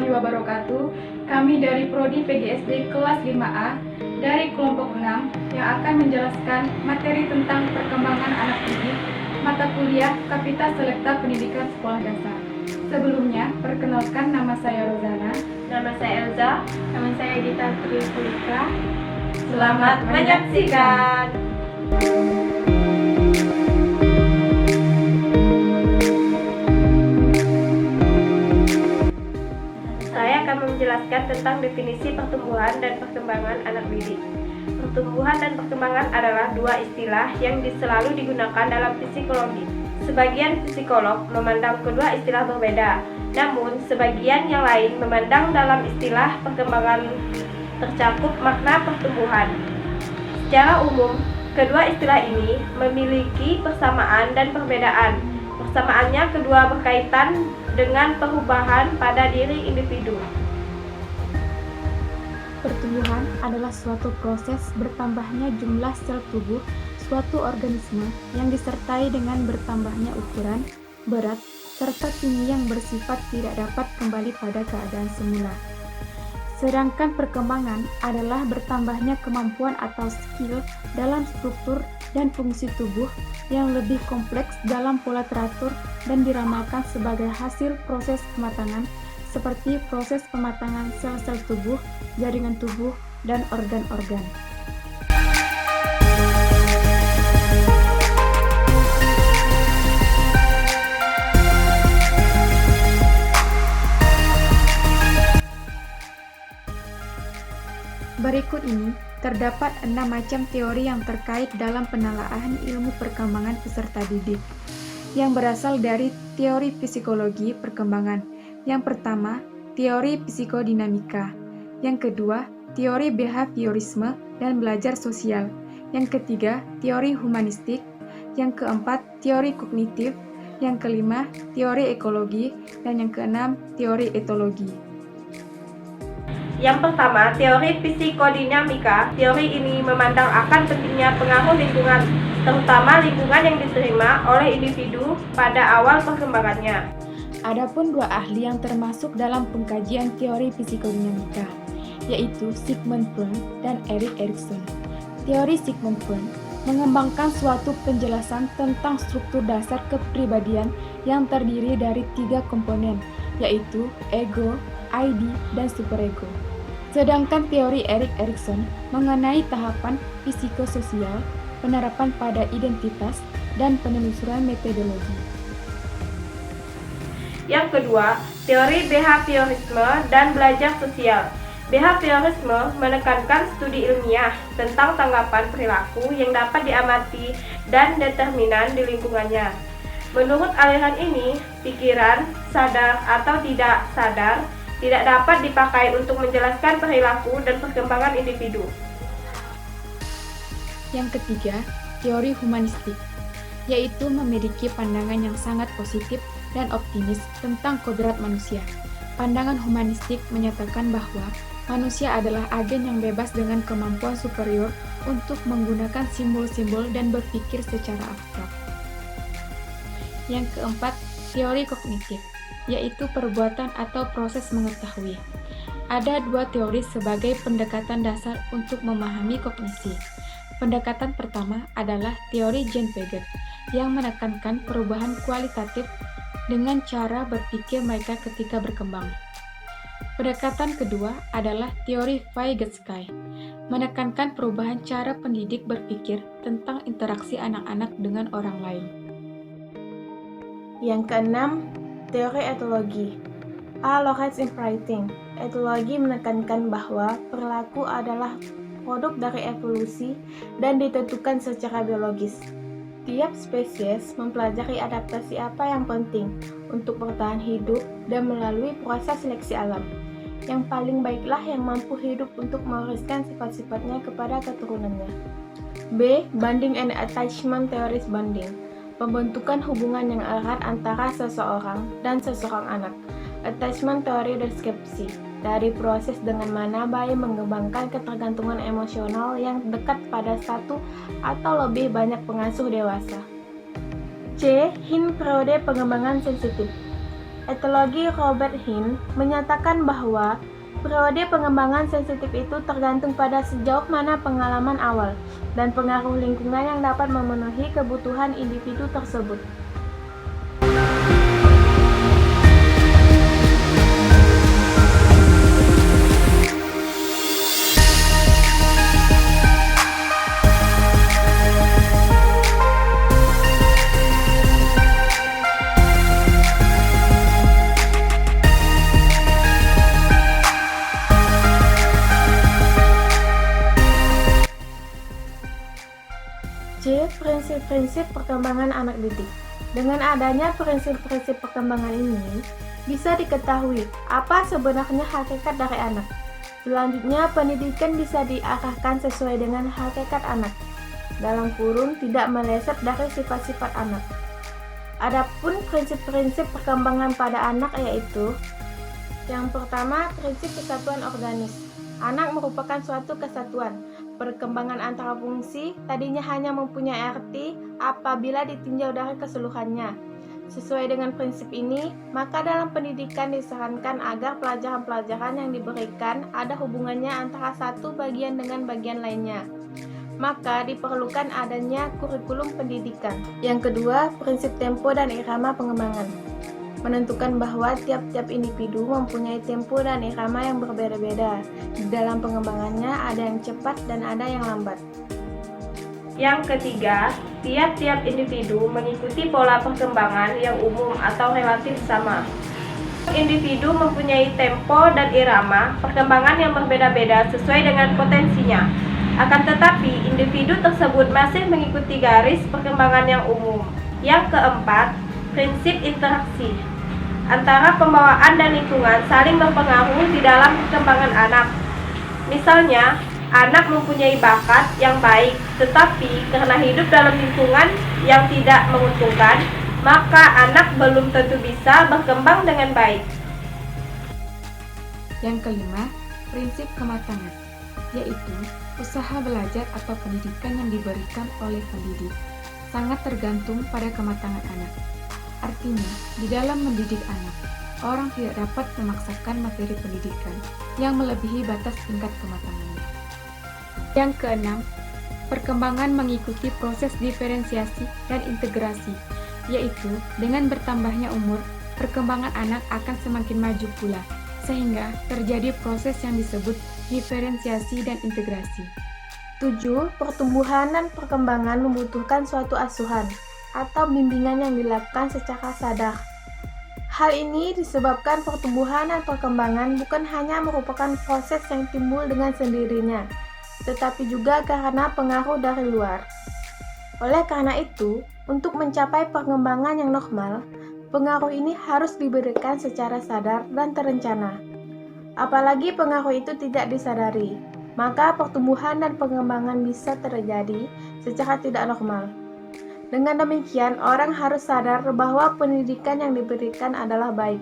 warahmatullahi wabarakatuh. Kami dari Prodi PGSD kelas 5A dari kelompok 6 yang akan menjelaskan materi tentang perkembangan anak didik mata kuliah Kapita Selekta Pendidikan Sekolah Dasar. Sebelumnya, perkenalkan nama saya Rozana. Nama saya Elza. Nama saya Dita Trikulika. Selamat menyaksikan. Saya akan menjelaskan tentang definisi pertumbuhan dan perkembangan anak didik. Pertumbuhan dan perkembangan adalah dua istilah yang selalu digunakan dalam psikologi. Sebagian psikolog memandang kedua istilah berbeda, namun sebagian yang lain memandang dalam istilah perkembangan tercakup makna pertumbuhan. Secara umum, kedua istilah ini memiliki persamaan dan perbedaan. Persamaannya kedua berkaitan dengan perubahan pada diri individu. Pertumbuhan adalah suatu proses bertambahnya jumlah sel tubuh suatu organisme yang disertai dengan bertambahnya ukuran, berat, serta tinggi yang bersifat tidak dapat kembali pada keadaan semula. Sedangkan perkembangan adalah bertambahnya kemampuan atau skill dalam struktur dan fungsi tubuh yang lebih kompleks dalam pola teratur dan diramalkan sebagai hasil proses pematangan seperti proses pematangan sel-sel tubuh, jaringan tubuh, dan organ-organ. Berikut ini terdapat 6 macam teori yang terkait dalam penelaahan ilmu perkembangan peserta didik yang berasal dari teori psikologi perkembangan. Yang pertama, teori psikodinamika. Yang kedua, teori behaviorisme dan belajar sosial. Yang ketiga, teori humanistik. Yang keempat, teori kognitif. Yang kelima, teori ekologi. Dan yang keenam, teori etologi. Yang pertama, teori psikodinamika. Teori ini memandang akan pentingnya pengaruh lingkungan, terutama lingkungan yang diterima oleh individu pada awal perkembangannya. Adapun dua ahli yang termasuk dalam pengkajian teori psikodinamika, yaitu Sigmund Freud dan Erik Erikson. Teori Sigmund Freud mengembangkan suatu penjelasan tentang struktur dasar kepribadian yang terdiri dari 3 komponen, yaitu ego, ID, dan superego. Sedangkan teori Erik Erikson mengenai tahapan psikososial, penerapan pada identitas, dan penelusuran metodologi. Yang kedua, teori behaviorisme dan belajar sosial. Behaviorisme menekankan studi ilmiah tentang tanggapan perilaku yang dapat diamati dan determinan di lingkungannya. Menurut aliran ini, pikiran, sadar atau tidak sadar, tidak dapat dipakai untuk menjelaskan perilaku dan perkembangan individu. Yang ketiga, teori humanistik, yaitu memiliki pandangan yang sangat positif dan optimis tentang kodrat manusia. Pandangan humanistik menyatakan bahwa manusia adalah agen yang bebas dengan kemampuan superior untuk menggunakan simbol-simbol dan berpikir secara abstrak. Yang keempat, teori kognitif, yaitu perbuatan atau proses mengetahui. Ada 2 teori sebagai pendekatan dasar untuk memahami kognisi. Pendekatan pertama adalah teori Jean Piaget yang menekankan perubahan kualitatif dengan cara berpikir mereka ketika berkembang. Pendekatan kedua adalah teori Vygotsky, menekankan perubahan cara pendidik berpikir tentang interaksi anak-anak dengan orang lain. Yang keenam, teori etologi. A. Lorenz Infighting. Etologi menekankan bahwa perilaku adalah produk dari evolusi dan ditentukan secara biologis. Tiap spesies mempelajari adaptasi apa yang penting untuk bertahan hidup dan melalui proses seleksi alam. Yang paling baiklah yang mampu hidup untuk mewariskan sifat-sifatnya kepada keturunannya. B. Bonding and Attachment Theories Bonding. Pembentukan hubungan yang erat antara seseorang dan seseorang anak. Attachment Theory Deskripsi. Dari proses dengan mana bayi mengembangkan ketergantungan emosional yang dekat pada satu atau lebih banyak pengasuh dewasa. C. Hint periode pengembangan sensitif. Etologi Robert Hinn menyatakan bahwa periode pengembangan sensitif itu tergantung pada sejauh mana pengalaman awal dan pengaruh lingkungan yang dapat memenuhi kebutuhan individu tersebut. C. Prinsip-prinsip perkembangan anak didik. Dengan adanya prinsip-prinsip perkembangan ini, bisa diketahui apa sebenarnya hakikat dari anak. Selanjutnya, pendidikan bisa diarahkan sesuai dengan hakikat anak, dalam kurung tidak meleset dari sifat-sifat anak. Adapun prinsip-prinsip perkembangan pada anak yaitu: yang pertama, prinsip kesatuan organis. Anak merupakan suatu kesatuan. Perkembangan antara fungsi tadinya hanya mempunyai arti apabila ditinjau dari keseluruhannya. Sesuai dengan prinsip ini, maka dalam pendidikan disarankan agar pelajaran-pelajaran yang diberikan ada hubungannya antara satu bagian dengan bagian lainnya. Maka diperlukan adanya kurikulum pendidikan. Yang kedua, prinsip tempo dan irama pengembangan. Menentukan bahwa tiap-tiap individu mempunyai tempo dan irama yang berbeda-beda. Di dalam pengembangannya ada yang cepat dan ada yang lambat. Yang ketiga, tiap-tiap individu mengikuti pola perkembangan yang umum atau relatif sama. Individu mempunyai tempo dan irama perkembangan yang berbeda-beda sesuai dengan potensinya. Akan tetapi, individu tersebut masih mengikuti garis perkembangan yang umum. Yang keempat, prinsip interaksi. Antara pembawaan dan lingkungan saling berpengaruh di dalam perkembangan anak. Misalnya, anak mempunyai bakat yang baik, tetapi karena hidup dalam lingkungan yang tidak menguntungkan, maka anak belum tentu bisa berkembang dengan baik. Yang kelima, prinsip kematangan, yaitu usaha belajar atau pendidikan yang diberikan oleh pendidik sangat tergantung pada kematangan anak. Artinya, di dalam mendidik anak, orang tidak dapat memaksakan materi pendidikan yang melebihi batas tingkat kematangannya. Yang keenam, perkembangan mengikuti proses diferensiasi dan integrasi, yaitu dengan bertambahnya umur, perkembangan anak akan semakin maju pula, sehingga terjadi proses yang disebut diferensiasi dan integrasi. 7. Pertumbuhan dan perkembangan membutuhkan suatu asuhan atau bimbingan yang dilakukan secara sadar. Hal ini disebabkan pertumbuhan dan perkembangan bukan hanya merupakan proses yang timbul dengan sendirinya, tetapi juga karena pengaruh dari luar. Oleh karena itu, untuk mencapai perkembangan yang normal, pengaruh ini harus diberikan secara sadar dan terencana. Apalagi pengaruh itu tidak disadari, maka pertumbuhan dan pengembangan bisa terjadi secara tidak normal. Dengan demikian, orang harus sadar bahwa pendidikan yang diberikan adalah baik.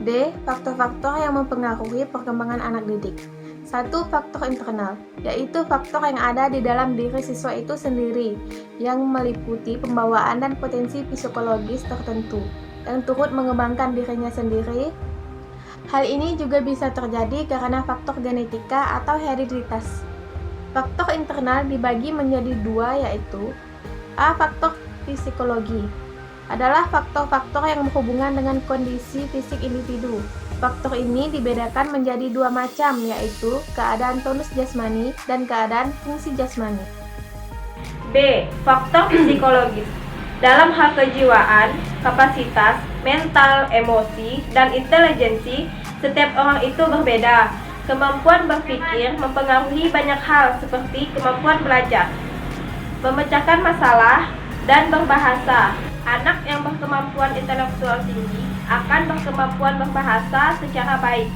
D. Faktor-faktor yang mempengaruhi perkembangan anak didik. 1. Faktor internal, yaitu faktor yang ada di dalam diri siswa itu sendiri, yang meliputi pembawaan dan potensi psikologis tertentu, yang turut mengembangkan dirinya sendiri. Hal ini juga bisa terjadi karena faktor genetika atau hereditas. Faktor internal dibagi menjadi dua, yaitu A. Faktor psikologi adalah faktor-faktor yang berhubungan dengan kondisi fisik individu. Faktor ini dibedakan menjadi dua macam, yaitu keadaan tonus jasmani dan keadaan fungsi jasmani. B. Faktor psikologis. Dalam hal kejiwaan, kapasitas, mental, emosi, dan intelijensi, setiap orang itu berbeda. Kemampuan berpikir mempengaruhi banyak hal seperti kemampuan belajar, memecahkan masalah, dan berbahasa. Anak yang berkemampuan intelektual tinggi akan berkemampuan berbahasa secara baik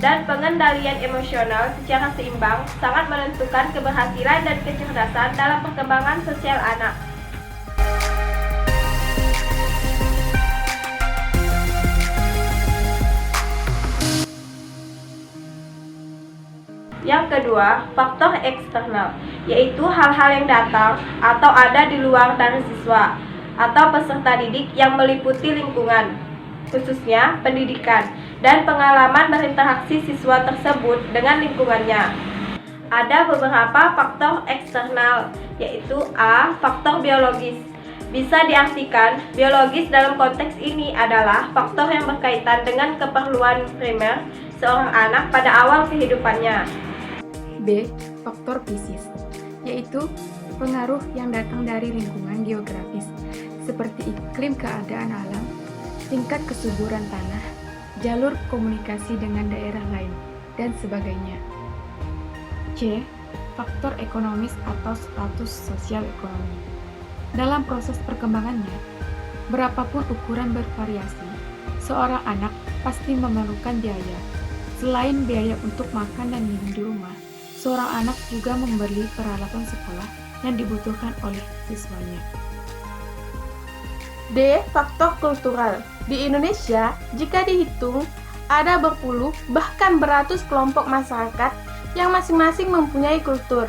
dan pengendalian emosional secara seimbang sangat menentukan keberhasilan dan kecerdasan dalam perkembangan sosial anak. Yang kedua, faktor eksternal, yaitu hal-hal yang datang atau ada di luar dari siswa atau peserta didik yang meliputi lingkungan, khususnya pendidikan, dan pengalaman berinteraksi siswa tersebut dengan lingkungannya. Ada beberapa faktor eksternal, yaitu A. Faktor biologis. Bisa diartikan, biologis dalam konteks ini adalah faktor yang berkaitan dengan keperluan primer seorang anak pada awal kehidupannya. B. Faktor fisik, yaitu pengaruh yang datang dari lingkungan geografis, seperti iklim keadaan alam, tingkat kesuburan tanah, jalur komunikasi dengan daerah lain, dan sebagainya. C. Faktor ekonomis atau status sosial ekonomi. Dalam proses perkembangannya, berapapun ukuran bervariasi, seorang anak pasti memerlukan biaya. Selain biaya untuk makan dan minum di rumah, seorang anak juga membeli peralatan sekolah yang dibutuhkan oleh siswanya. D. Faktor kultural. Di Indonesia, jika dihitung, ada berpuluh bahkan beratus kelompok masyarakat yang masing-masing mempunyai kultur,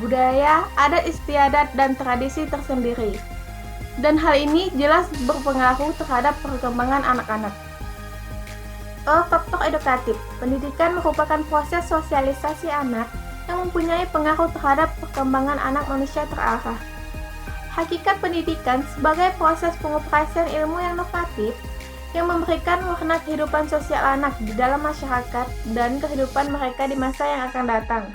budaya, adat istiadat, dan tradisi tersendiri. Dan hal ini jelas berpengaruh terhadap perkembangan anak-anak. E. Faktor edukatif. Pendidikan merupakan proses sosialisasi anak yang mempunyai pengaruh terhadap perkembangan anak manusia terarah. Hakikat pendidikan sebagai proses pengoperasian ilmu yang inovatif yang memberikan warna kehidupan sosial anak di dalam masyarakat dan kehidupan mereka di masa yang akan datang.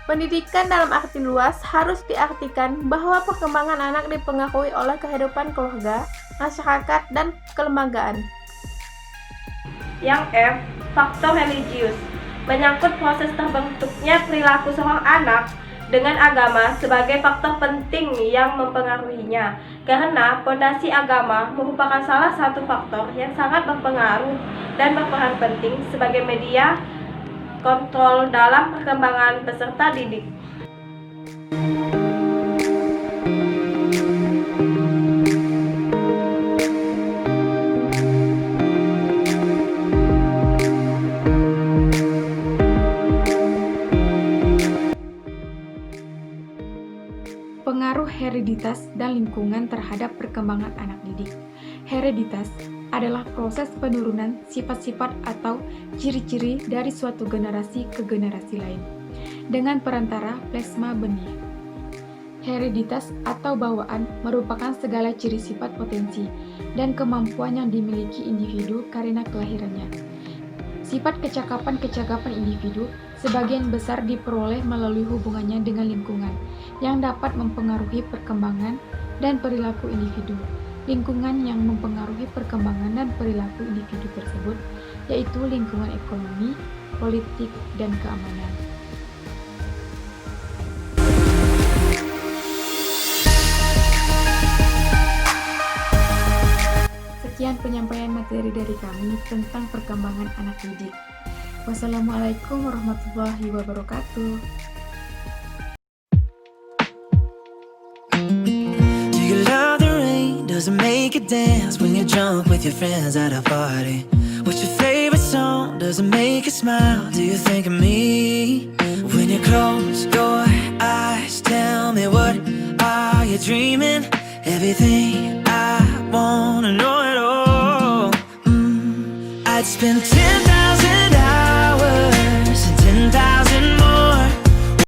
Pendidikan dalam arti luas harus diartikan bahwa perkembangan anak dipengaruhi oleh kehidupan keluarga, masyarakat, dan kelembagaan. Yang F. Faktor religius. Menyangkut proses terbentuknya perilaku seorang anak dengan agama sebagai faktor penting yang mempengaruhinya, karena fondasi agama merupakan salah satu faktor yang sangat berpengaruh dan berperan penting sebagai media kontrol dalam perkembangan peserta didik. Pengaruh hereditas dan lingkungan terhadap perkembangan anak didik. Hereditas adalah proses penurunan sifat-sifat atau ciri-ciri dari suatu generasi ke generasi lain dengan perantara plasma benih. Hereditas atau bawaan merupakan segala ciri sifat potensi dan kemampuan yang dimiliki individu karena kelahirannya. Sifat kecakapan-kecakapan individu sebagian besar diperoleh melalui hubungannya dengan lingkungan yang dapat mempengaruhi perkembangan dan perilaku individu. Lingkungan yang mempengaruhi perkembangan dan perilaku individu tersebut yaitu lingkungan ekonomi, politik, dan keamanan. Sekian penyampaian materi dari kami tentang perkembangan anak didik. Wassalamualaikum warahmatullahi wabarakatuh. Do you love the rain? Does it make you dance when you're drunk with your friends at a party? What's your favorite song? Does it make you smile? Do you think of me? When you close your eyes, tell me, what are you dreaming? Everything I wanna know it all. I'd spend 10,000